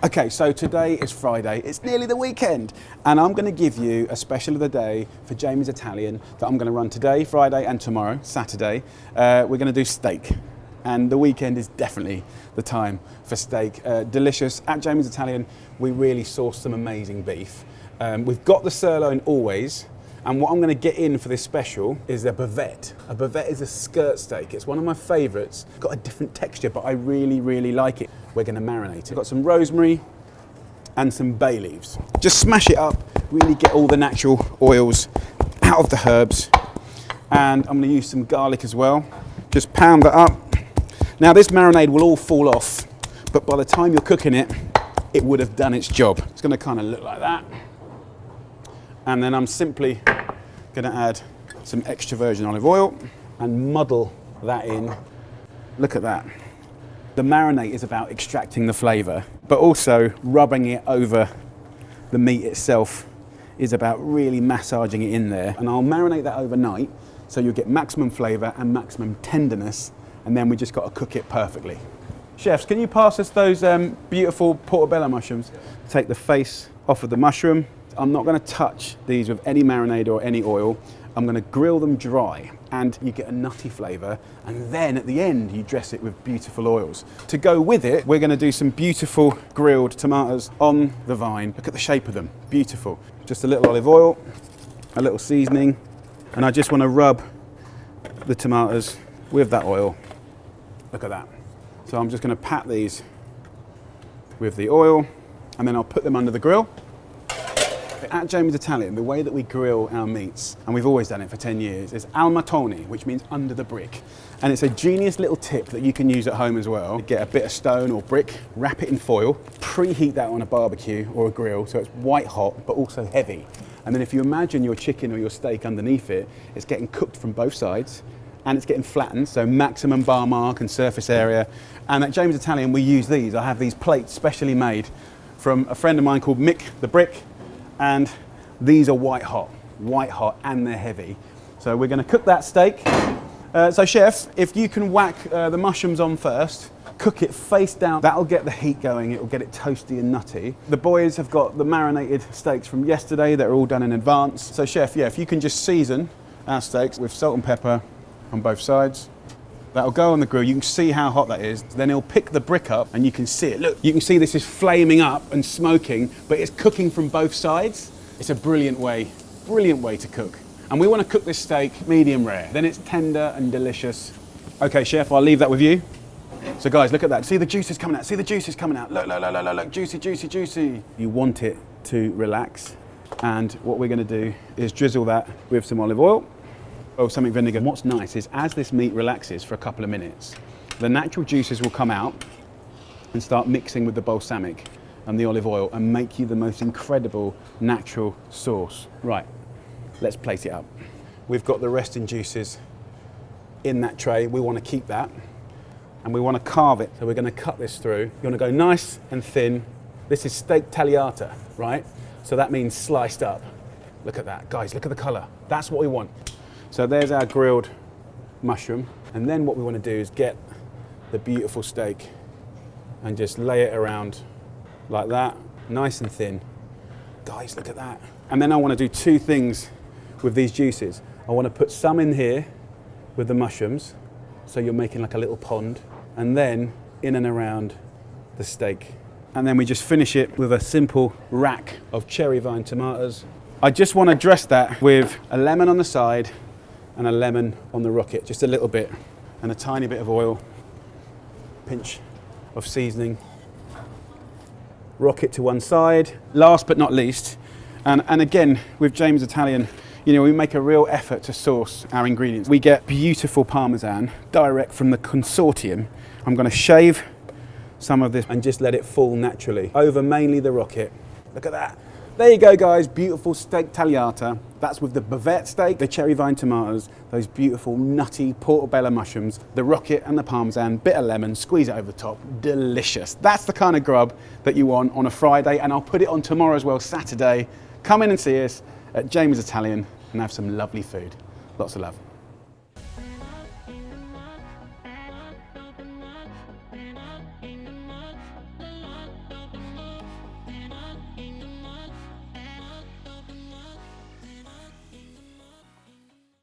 Okay, so today is Friday, it's nearly the weekend, and I'm going to give you a special of the day for Jamie's Italian that I'm going to run today, Friday, and tomorrow, Saturday. We're going to do steak, and the weekend is definitely the time for steak. Delicious. At Jamie's Italian, we really source some amazing beef. We've got the sirloin always, and what I'm going to get in for this special is a bavette. A bavette is a skirt steak. It's one of my favourites. Got a different texture, but I really, really like it. We're going to marinate it. I've got some rosemary and some bay leaves. Just smash it up, really get all the natural oils out of the herbs. And I'm going to use some garlic as well. Just pound that up. Now this marinade will all fall off, but by the time you're cooking it, it would have done its job. It's going to kind of look like that. And then I'm simply going to add some extra virgin olive oil and muddle that in. Look at that. The marinade is about extracting the flavour, but also rubbing it over the meat itself is about really massaging it in there. And I'll marinate that overnight so you'll get maximum flavour and maximum tenderness, and then we just got to cook it perfectly. Chefs, can you pass us those beautiful portobello mushrooms? Take the face off of the mushroom. I'm not going to touch these with any marinade or any oil. I'm going to grill them dry, and you get a nutty flavour, and then at the end you dress it with beautiful oils. To go with it, we're going to do some beautiful grilled tomatoes on the vine. Look at the shape of them, beautiful. Just a little olive oil, a little seasoning, and I just want to rub the tomatoes with that oil. Look at that. So I'm just going to pat these with the oil, and then I'll put them under the grill. At Jamie's Italian, the way that we grill our meats, and we've always done it for 10 years, is al mattone, which means under the brick. And it's a genius little tip that you can use at home as well. Get a bit of stone or brick, wrap it in foil, preheat that on a barbecue or a grill so it's white hot but also heavy. And then if you imagine your chicken or your steak underneath it, it's getting cooked from both sides and it's getting flattened, so maximum bar mark and surface area. And at Jamie's Italian, we use these. I have these plates specially made from a friend of mine called Mick the Brick. And these are white hot, and they're heavy. So we're going to cook that steak. So chef, if you can whack the mushrooms on first, cook it face down. That'll get the heat going, it'll get it toasty and nutty. The boys have got the marinated steaks from yesterday that are all done in advance. So chef, yeah, if you can just season our steaks with salt and pepper on both sides. That'll go on the grill. You can see how hot that is. Then he'll pick the brick up and you can see it. Look, you can see this is flaming up and smoking, but it's cooking from both sides. It's a brilliant way to cook. And we want to cook this steak medium rare. Then it's tender and delicious. Okay, chef, I'll leave that with you. So guys, look at that. See the juices coming out. See the juices coming out. Look, look, look, look, look. Juicy, juicy, juicy. You want it to relax. And what we're going to do is drizzle that with some olive oil. Or something vinegar. And what's nice is as this meat relaxes for a couple of minutes, the natural juices will come out and start mixing with the balsamic and the olive oil and make you the most incredible natural sauce. Right, let's plate it up. We've got the resting juices in that tray. We want to keep that and we want to carve it. So we're going to cut this through. You want to go nice and thin. This is steak tagliata, right? So that means sliced up. Look at that, guys, look at the colour. That's what we want. So there's our grilled mushroom. And then what we want to do is get the beautiful steak and just lay it around like that, nice and thin. Guys, look at that. And then I want to do two things with these juices. I want to put some in here with the mushrooms, so you're making like a little pond, and then in and around the steak. And then we just finish it with a simple rack of cherry vine tomatoes. I just want to dress that with a lemon on the side and a lemon on the rocket, just a little bit, and a tiny bit of oil, pinch of seasoning. Rocket to one side. Last but not least, and again with Jamie's Italian, you know, we make a real effort to source our ingredients. We get beautiful Parmesan direct from the consortium. I'm going to shave some of this and just let it fall naturally over mainly the rocket. Look at that. There you go, guys, beautiful steak tagliata. That's with the bavette steak, the cherry vine tomatoes, those beautiful nutty portobello mushrooms, the rocket and the Parmesan, bit of lemon, squeeze it over the top, delicious. That's the kind of grub that you want on a Friday, and I'll put it on tomorrow as well, Saturday. Come in and see us at Jamie's Italian and have some lovely food. Lots of love.